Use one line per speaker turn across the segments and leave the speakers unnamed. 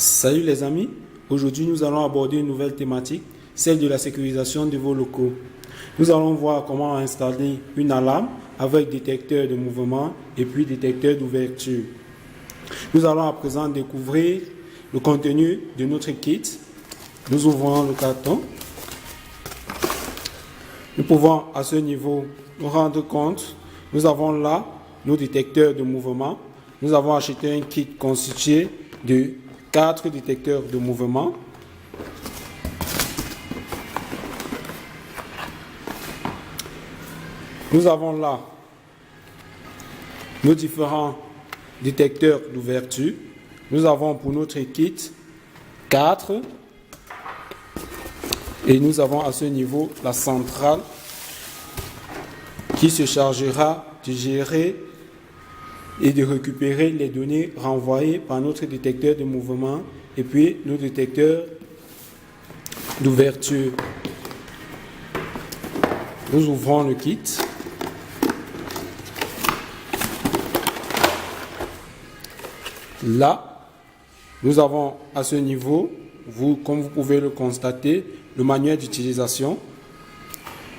Salut les amis, aujourd'hui nous allons aborder une nouvelle thématique, celle de la sécurisation de vos locaux. Nous allons voir comment installer une alarme avec détecteur de mouvement et puis détecteur d'ouverture. Nous allons à présent découvrir le contenu de notre kit. Nous ouvrons le carton. Nous pouvons à ce niveau nous rendre compte, nous avons là nos détecteurs de mouvement. Nous avons acheté un kit constitué de 4 détecteurs de mouvement. Nous avons là nos différents détecteurs d'ouverture. Nous avons pour notre kit 4. Et nous avons à ce niveau la centrale qui se chargera de gérer et de récupérer les données renvoyées par notre détecteur de mouvement et puis nos détecteurs d'ouverture. Nous ouvrons le kit. Là, nous avons à ce niveau, comme vous pouvez le constater, le manuel d'utilisation.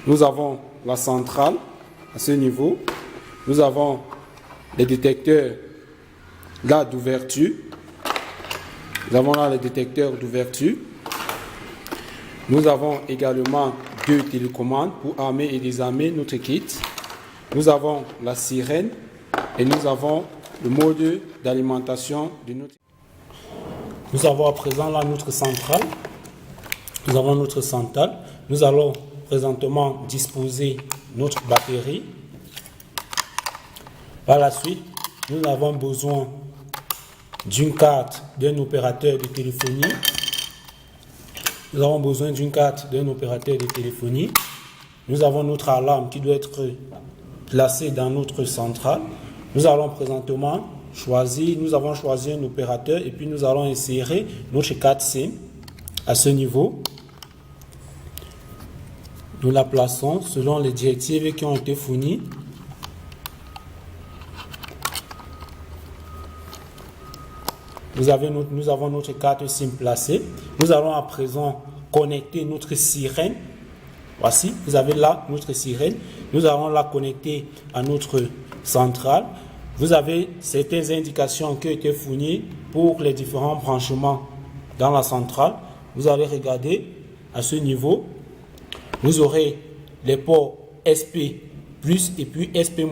Nous avons la centrale à ce niveau. Nous avons les détecteurs là d'ouverture. Nous avons là les détecteurs d'ouverture. Nous avons également 2 télécommandes pour armer et désarmer notre kit. Nous avons la sirène et nous avons le mode d'alimentation de notre. Nous avons à présent là notre centrale. Nous avons notre centrale. Nous allons présentement disposer notre batterie. Par la suite, nous avons besoin d'une carte d'un opérateur de téléphonie. Nous avons besoin d'une carte d'un opérateur de téléphonie. Nous avons notre alarme qui doit être placée dans notre centrale. Nous allons présentement choisir, nous avons choisi un opérateur et puis nous allons insérer notre carte SIM à ce niveau. Nous la plaçons selon les directives qui ont été fournies. Nous avons notre carte SIM placée. Nous allons à présent connecter notre sirène. Voici, vous avez là notre sirène. Nous allons la connecter à notre centrale. Vous avez certaines indications qui ont été fournies pour les différents branchements dans la centrale. Vous allez regarder à ce niveau. Vous aurez les ports SP+, et puis SP-.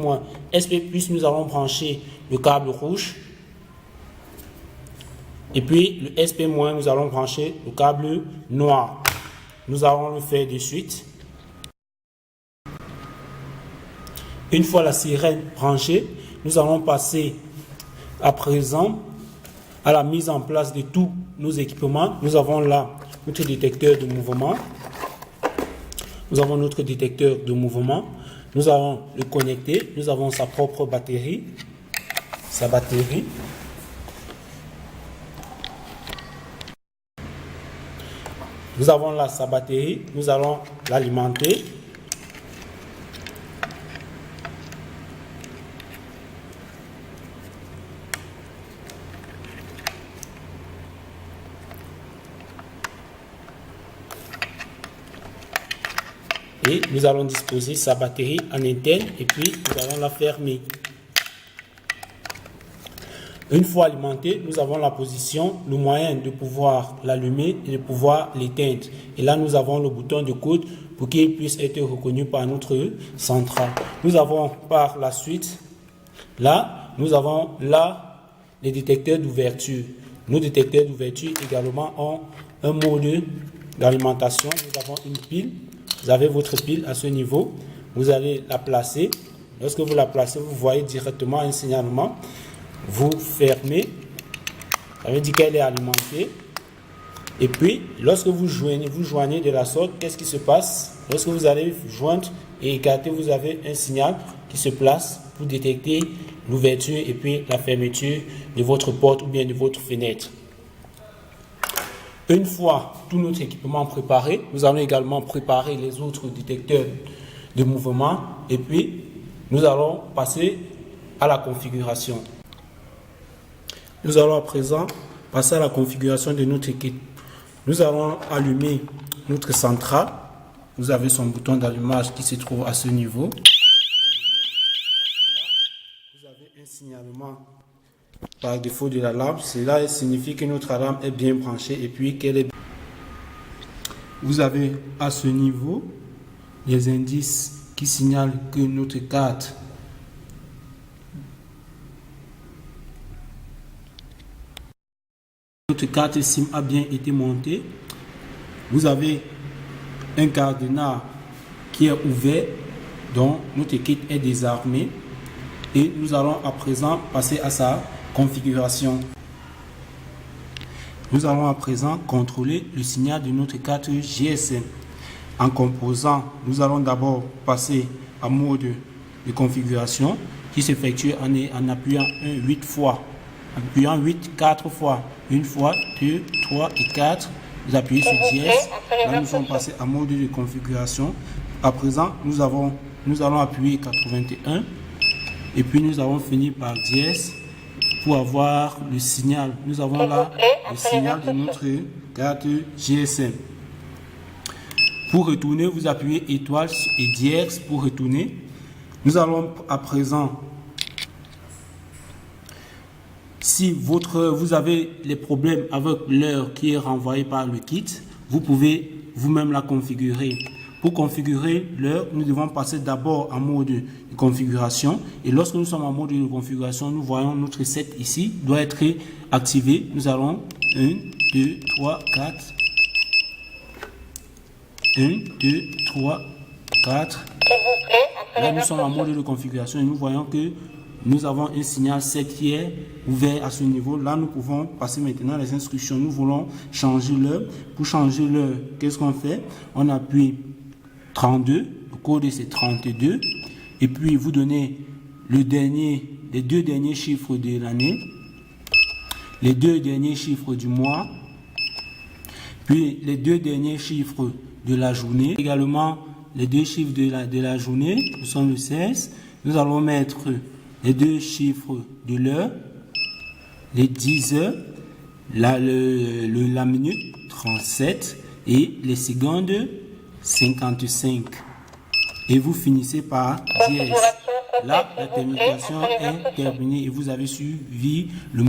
SP+, nous allons brancher le câble rouge. Et puis le SP-, nous allons brancher le câble noir. Nous allons le faire de suite. Une fois la sirène branchée, nous allons passer à présent à la mise en place de tous nos équipements. Nous avons là notre détecteur de mouvement. Nous avons notre détecteur de mouvement. Nous allons le connecter. Nous avons sa propre batterie. Sa batterie. Nous avons là sa batterie. Nous allons l'alimenter. Et nous allons disposer sa batterie en interne et puis nous allons la fermer. Une fois alimentée, nous avons la position, le moyen de pouvoir l'allumer et de pouvoir l'éteindre. Et là, nous avons le bouton de code pour qu'il puisse être reconnu par notre centrale. Nous avons par la suite, là, nous avons là les détecteurs d'ouverture. Nos détecteurs d'ouverture également ont un mode d'alimentation. Nous avons une pile. Vous avez votre pile à ce niveau. Vous allez la placer. Lorsque vous la placez, vous voyez directement un signalement. Vous fermez. Ça veut dire qu'elle est alimentée. Et puis, lorsque vous joignez de la sorte, qu'est-ce qui se passe? Lorsque vous allez joindre et écarter, vous avez un signal qui se place pour détecter l'ouverture et puis la fermeture de votre porte ou bien de votre fenêtre. Une fois tout notre équipement préparé, nous allons également préparer les autres détecteurs de mouvement et puis nous allons passer à la configuration. Nous allons à présent passer à la configuration de notre kit. Nous allons allumer notre centrale. Vous avez son bouton d'allumage qui se trouve à ce niveau. Vous avez un signalement par défaut de l'alarme. Cela signifie que notre alarme est bien branchée et puis qu'elle est... Vous avez à ce niveau les indices qui signalent que notre carte SIM a bien été montée. Vous avez un cadenas qui est ouvert, donc notre kit est désarmé et nous allons à présent passer à sa configuration. Nous allons à présent contrôler le signal de notre carte GSM. En composant, nous allons d'abord passer à mode de configuration qui s'effectue en appuyant 8 fois. En appuyant 8 4 fois. 1 fois, 2, 3 et 4. Vous appuyez sur dièse. Là, nous sommes passés à mode de configuration. À présent, nous allons appuyer 81. Et puis, nous avons fini par dièse pour avoir le signal. Nous avons là le signal de notre carte GSM. Pour retourner, vous appuyez étoile et dièse pour retourner. Nous allons à présent, si vous avez les problèmes avec l'heure qui est renvoyée par le kit, vous pouvez vous-même la configurer. Pour configurer l'heure, nous devons passer d'abord en mode de configuration. Et lorsque nous sommes en mode de configuration, nous voyons notre set ici doit être activé. Nous allons 1, 2, 3, 4. 1, 2, 3, 4. Là, nous sommes en mode de configuration et nous voyons que nous avons un signal 7 qui est ouvert à ce niveau. Là, nous pouvons passer maintenant les instructions. Nous voulons changer l'heure. Pour changer l'heure, qu'est-ce qu'on fait? On appuie 32. Le code, c'est 32. Et puis, vous donnez les deux derniers chiffres de l'année, les deux derniers chiffres du mois, puis les deux derniers chiffres de la journée. Également, les deux chiffres de la journée, nous sommes le 16. Nous allons mettre les deux chiffres de l'heure, les 10 heures, la minute 37 et les secondes 55. Et vous finissez par dièse. Là, la termination est terminée et vous avez suivi le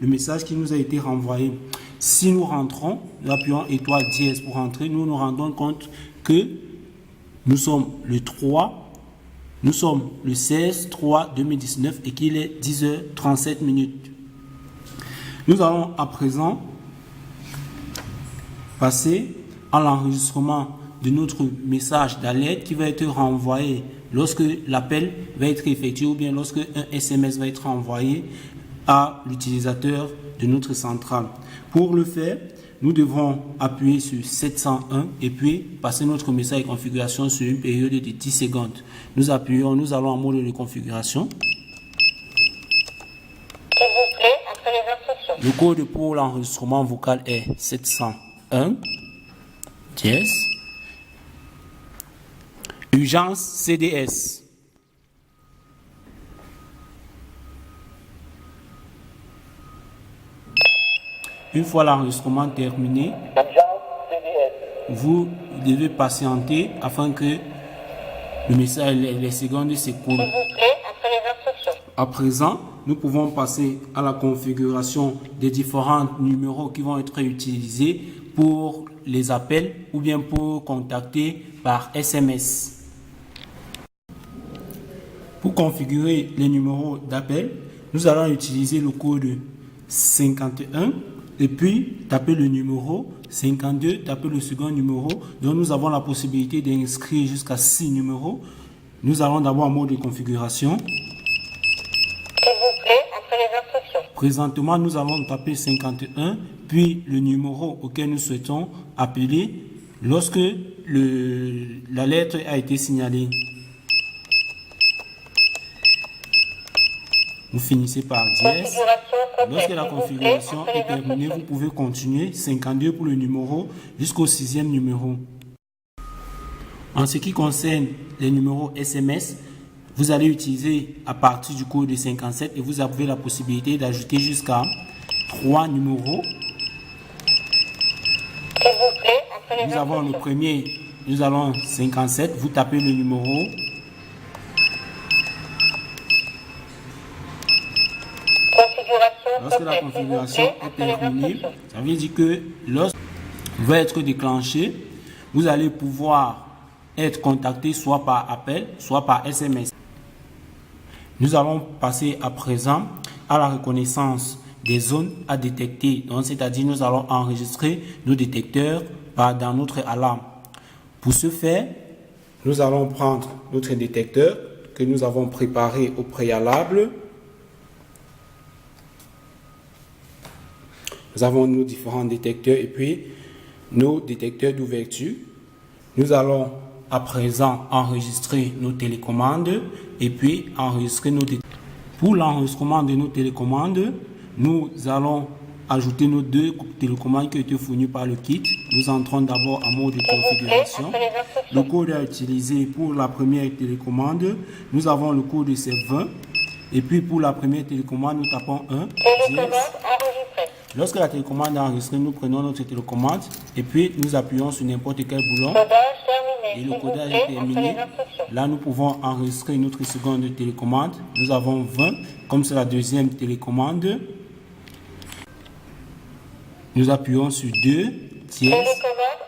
message qui nous a été renvoyé. Si nous rentrons, nous appuyons étoile dièse pour rentrer, nous nous rendons compte que nous sommes le 3. Nous sommes le 16/3/2019 et qu'il est 10h37. Nous allons à présent passer à l'enregistrement de notre message d'alerte qui va être renvoyé lorsque l'appel va être effectué ou bien lorsque un SMS va être envoyé à l'utilisateur de notre centrale. Pour le faire, nous devons appuyer sur 701 et puis passer notre message de configuration sur une période de 10 secondes. Nous appuyons, nous allons en mode de configuration.
S'il vous plaît, après les instructions.
Le code pour l'enregistrement vocal est 701 dièse. Urgence CDS. Une fois l'enregistrement terminé, vous devez patienter afin que le message, les secondes s'écoulent. À présent, nous pouvons passer à la configuration des différents numéros qui vont être utilisés pour les appels ou bien pour contacter par SMS. Pour configurer les numéros d'appel, nous allons utiliser le code 51 et puis taper le numéro 52, taper le second numéro. Donc nous avons la possibilité d'inscrire jusqu'à 6 numéros. Nous allons d'abord en mode de configuration.
S'il vous plaît, après les instructions.
Présentement, nous allons taper 51, puis le numéro auquel nous souhaitons appeler lorsque la lettre a été signalée. Vous finissez par dièse. Lorsque la configuration est terminée, vous pouvez continuer 52 pour le numéro jusqu'au 6e numéro. En ce qui concerne les numéros SMS, vous allez utiliser à partir du code de 57 et vous avez la possibilité d'ajouter jusqu'à 3 numéros.
S'il vous plaît, après les
Nous avons le
instructions.
premier, nous allons 57. Vous tapez le numéro.
Configuration
Lorsque la
complète. S'il vous
configuration
plaît,
est
après les
terminée,
instructions.
ça veut dire que lorsque va être déclenché, vous allez pouvoir être contacté soit par appel, soit par SMS. Nous allons passer à présent à la reconnaissance des zones à détecter. Donc, c'est-à-dire nous allons enregistrer nos détecteurs dans notre alarme. Pour ce faire, nous allons prendre notre détecteur que nous avons préparé au préalable. Nous avons nos différents détecteurs et puis nos détecteurs d'ouverture. Nous allons à présent enregistrer nos télécommandes et puis enregistrer nos détecteurs. Pour l'enregistrement de nos télécommandes, nous allons ajouter nos 2 télécommandes qui ont été fournies par le kit. Nous entrons d'abord en mode de configuration.
Après les instructions.
Le code à utiliser pour la première télécommande, nous avons le code c'est 20. Et puis pour la première télécommande, nous tapons 1.
Télécommande enregistrée.
Lorsque la télécommande est enregistrée, nous prenons notre télécommande et puis nous appuyons sur n'importe quel boulon.
Codage terminé.
Et
S'il
le
vous
codage
plaît,
est
après
terminé.
les instructions.
Là, nous pouvons enregistrer notre seconde télécommande. Nous avons 20. Comme c'est la deuxième télécommande, nous appuyons sur 2 dièse.
Télécommande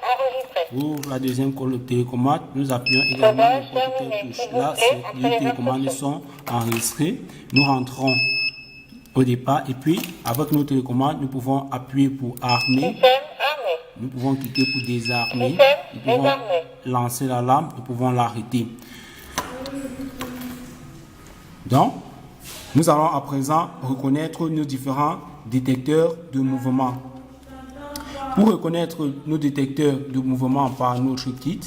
enregistrée.
Pour la deuxième télécommande, nous appuyons également
Codage
n'importe quelle
terminé.
touche.
S'il vous
Là,
plaît, après
les
les
télécommandes
instructions.
sont enregistrées. Nous rentrons au départ et puis avec nos télécommandes, nous pouvons appuyer pour armer.
Système armé.
Nous pouvons cliquer pour désarmer.
Système
Nous pouvons
désarmé.
lancer l'alarme. Nous pouvons l'arrêter. Donc, nous allons à présent reconnaître nos différents détecteurs de mouvement. Pour reconnaître nos détecteurs de mouvement par notre kit,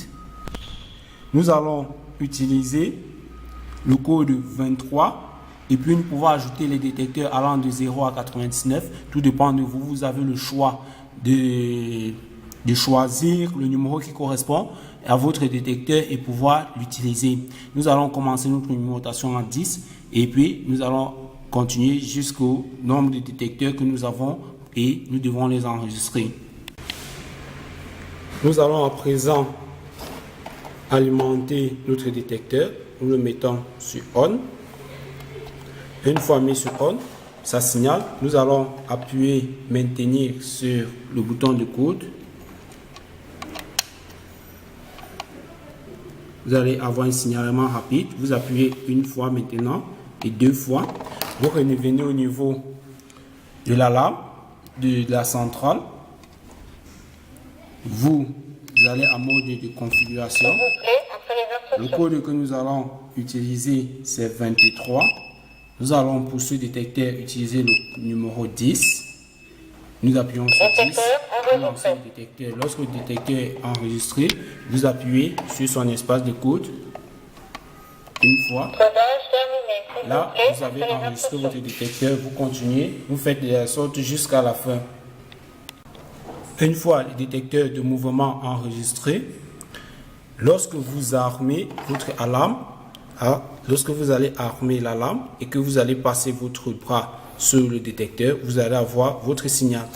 nous allons utiliser le code 23 et puis nous pouvons ajouter les détecteurs allant de 0 à 99. Tout dépend de vous. Vous avez le choix de choisir le numéro qui correspond à votre détecteur et pouvoir l'utiliser. Nous allons commencer notre numérotation en 10 et puis nous allons continuer jusqu'au nombre de détecteurs que nous avons et nous devons les enregistrer. Nous allons à présent alimenter notre détecteur. Nous le mettons sur on. Une fois mis sur on, ça signale. Nous allons appuyer maintenir sur le bouton de code. Vous allez avoir un signalement rapide. Vous appuyez une fois maintenant et 2 fois. Vous revenez au niveau de l'alarme de la centrale. Vous allez en mode de configuration.
S'il vous plaît, après les
Le
instructions.
code que nous allons utiliser, c'est 23. Nous allons pour ce détecteur utiliser le numéro 10. Nous appuyons sur 10
Détecteur
pour lancer
enregistré.
le détecteur. Lorsque le détecteur est enregistré, vous appuyez sur son espace de code une fois.
Codage terminé. S'il
Là,
vous plaît,
vous avez
après les
enregistré
instructions.
votre détecteur. Vous continuez, vous faites de la sorte jusqu'à la fin. Une fois le détecteur de mouvement enregistré, lorsque vous armez votre alarme, lorsque vous allez armer l'alarme et que vous allez passer votre bras sur le détecteur, vous allez avoir votre signal.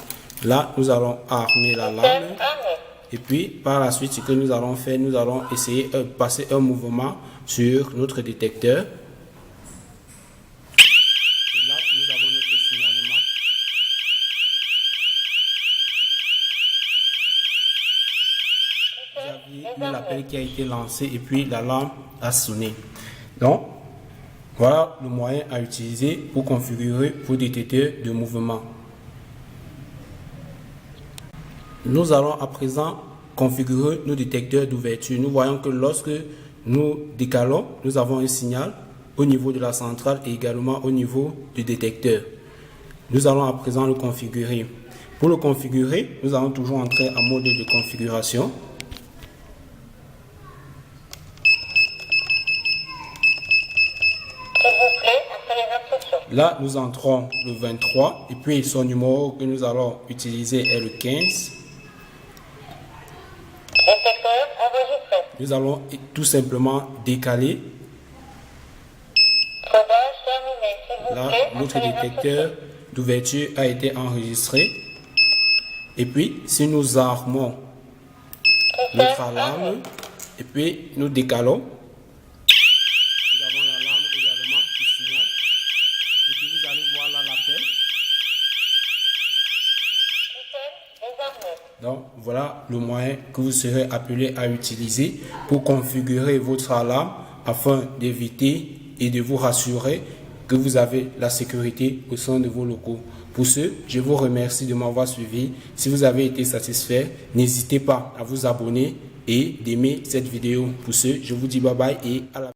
Là, nous allons armer l'alarme.
Système armé.
Et puis, par la suite, ce que nous allons faire, nous allons essayer de passer un mouvement sur notre détecteur. Et là, nous avons notre signalement. Vous avez eu l'appel qui a été lancé et puis l'alarme a sonné. Donc, voilà le moyen à utiliser pour configurer vos détecteurs de mouvement. Nous allons à présent configurer nos détecteurs d'ouverture. Nous voyons que lorsque nous décalons, nous avons un signal au niveau de la centrale et également au niveau du détecteur. Nous allons à présent le configurer. Pour le configurer, nous allons toujours entrer en mode de configuration.
S'il vous plaît, après les instructions.
Là, nous entrons le 23 et puis son numéro que nous allons utiliser est le 15.
Détecteur enregistré.
Nous allons tout simplement décaler.
Codage terminé. S'il vous
Là,
plaît,
notre
après les
détecteur
instructions.
d'ouverture a été enregistré. Et puis, si nous armons notre alarme, et puis nous décalons, nous avons l'alarme également qui signale. Et puis vous allez voir là l'appel. Donc voilà le moyen que vous serez appelé à utiliser pour configurer votre alarme afin d'éviter et de vous rassurer que vous avez la sécurité au sein de vos locaux. Pour ce, je vous remercie de m'avoir suivi. Si vous avez été satisfait, n'hésitez pas à vous abonner et d'aimer cette vidéo. Pour ce, je vous dis bye bye et à la prochaine.